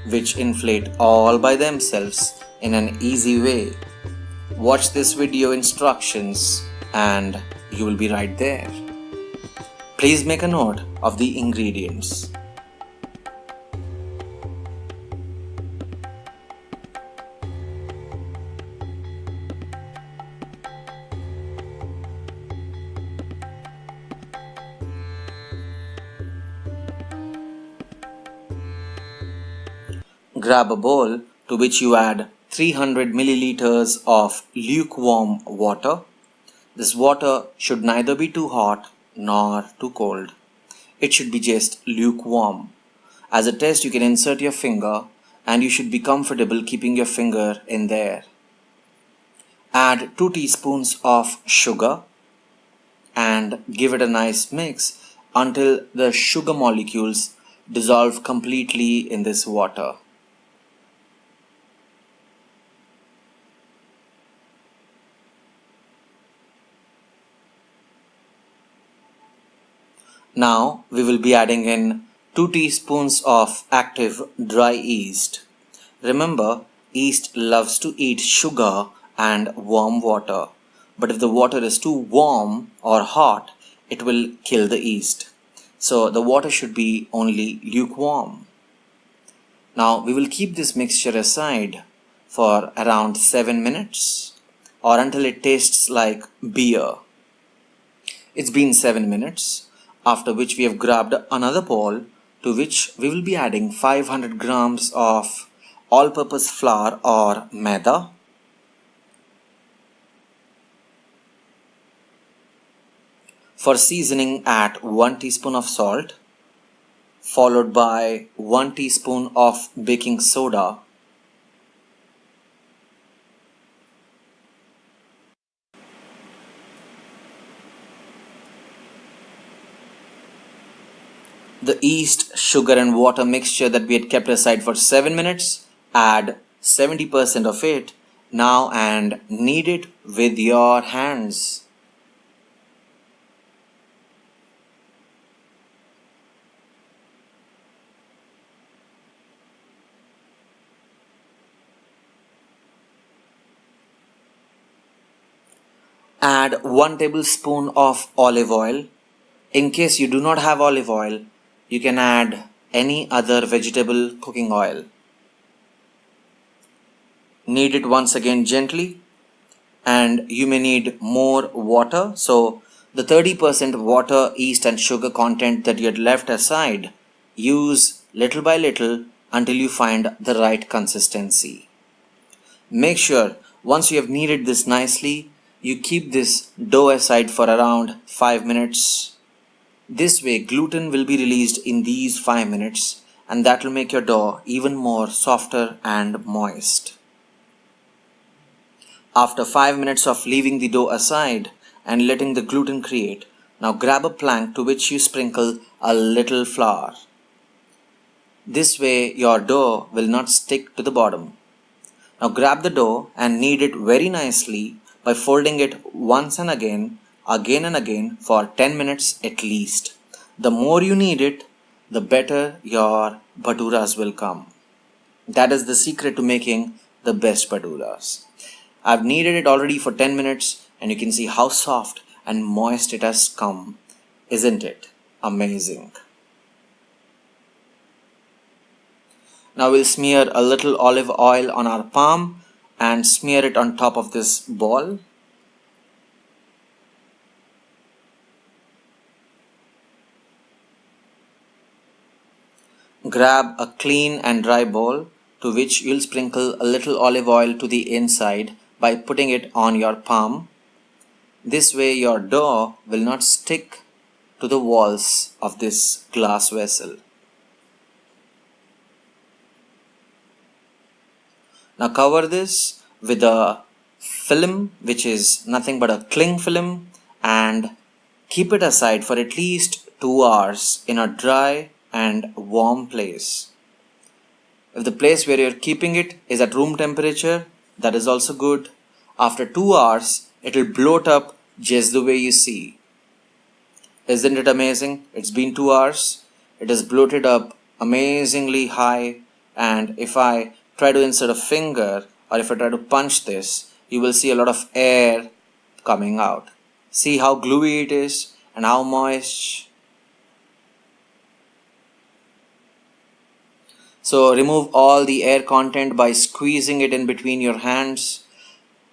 which inflate all by themselves in an easy way. Watch this video instructions and you will be right there. Please make a note of the ingredients. Grab a bowl to which you add 300 milliliters of lukewarm water. This water should neither be too hot nor too cold. It should be just lukewarm. As a test, you can insert your finger and you should be comfortable keeping your finger in there. Add 2 teaspoons of sugar and give it a nice mix until the sugar molecules dissolve completely in this water. Now we will be adding in 2 teaspoons of active dry yeast. Remember, yeast loves to eat sugar and warm water. But if the water is too warm or hot, it will kill the yeast. So the water should be only lukewarm. Now we will keep this mixture aside for around 7 minutes or until it tastes like beer. It's been 7 minutes. After which we have grabbed another bowl to which we will be adding 500 grams of all-purpose flour or maida, for seasoning add 1 teaspoon of salt, followed by 1 teaspoon of baking soda, the yeast, sugar and water mixture that we had kept aside for 7 minutes, add 70% of it now and knead it with your hands. Add 1 tablespoon of olive oil. In case you do not have olive oil, you can add any other vegetable cooking oil. Knead it once again gently and you may need more water. So the 30% water, yeast and sugar content that you had left aside, use little by little until you find the right consistency. Make sure once you have kneaded this nicely, you keep this dough aside for around 5 minutes. This way gluten will be released in these 5 minutes and that will make your dough even more softer and moist. After 5 minutes of leaving the dough aside and letting the gluten create, now grab a plank to which you sprinkle a little flour. This way your dough will not stick to the bottom. Now grab the dough and knead it very nicely by folding it once and again and again for 10 minutes at least. The more you knead it, the better your bhaturas will come. That is the secret to making the best bhaturas. I've kneaded it already for 10 minutes and you can see how soft and moist it has come. Isn't it amazing? Now we'll smear a little olive oil on our palm and smear it on top of this ball. Grab a clean and dry bowl to which you'll sprinkle a little olive oil to the inside by putting it on your palm. This way your dough will not stick to the walls of this glass vessel. Now cover this with a film which is nothing but a cling film and keep it aside for at least 2 hours in a dry and warm place. If the place where you're keeping it is at room temperature, that is also good. After 2 hours, it will bloat up just the way you see. Isn't it amazing? It's been 2 hours. It has bloated up amazingly high and if I try to insert a finger or if I try to punch this, you will see a lot of air coming out. See how gluey it is and how moist. So remove all the air content by squeezing it in between your hands,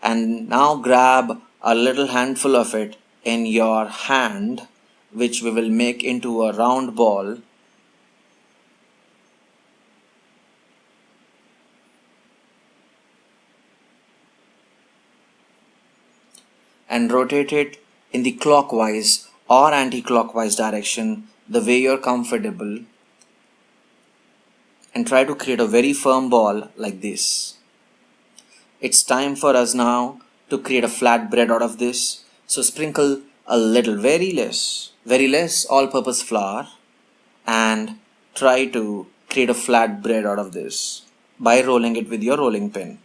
and now grab a little handful of it in your hand, which we will make into a round ball. And rotate it in the clockwise or anti-clockwise direction, the way you're comfortable, and try to create a very firm ball like this. It's time for us now to create a flat bread out of this. So sprinkle a little, very less all-purpose flour, and try to create a flat bread out of this by rolling it with your rolling pin.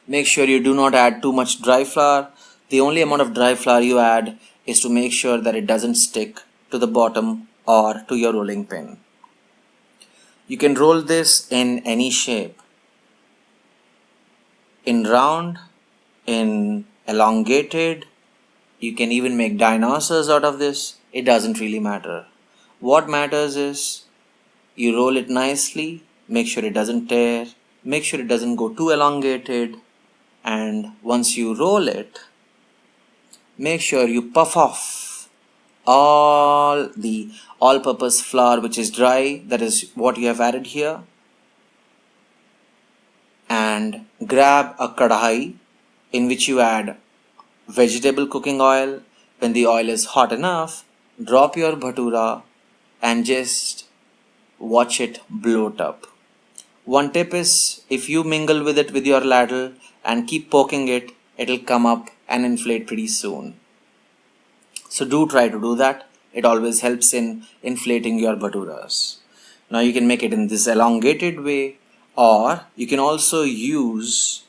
Make sure you do not add too much dry flour. The only amount of dry flour you add is to make sure that it doesn't stick to the bottom or to your rolling pin. You can roll this in any shape, in round, in elongated. You can even make dinosaurs out of this. It doesn't really matter. What matters is you roll it nicely, make sure it doesn't tear, make sure it doesn't go too elongated, and once you roll it, make sure you puff off all the all-purpose flour which is dry, that is what you have added here, and grab a kadhai in which you add vegetable cooking oil. When the oil is hot enough, drop your bhatura and just watch it bloat up. One tip is, if you mingle with it with your ladle and keep poking it, it'll come up and inflate pretty soon. So do try to do that. It always helps in inflating your bhaturas. Now you can make it in this elongated way, or you can also use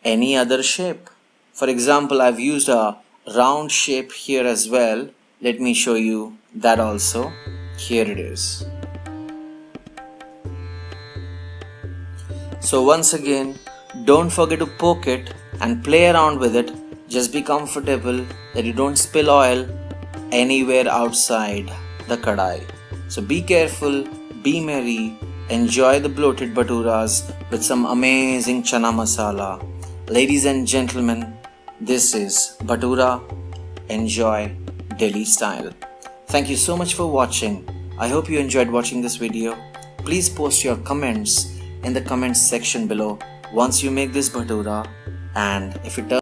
any other shape. For example, I've used a round shape here as well. Let me show you that also. Here it is. So once again, don't forget to poke it and play around with it. Just be comfortable that you don't spill oil anywhere outside the kadai. So be careful, be merry, enjoy the bloated bhaturas with some amazing chana masala. Ladies and gentlemen, this is Bhatura. Enjoy Delhi style. Thank you so much for watching. I hope you enjoyed watching this video. Please post your comments in the comments section below once you make this bhatura, and if it turns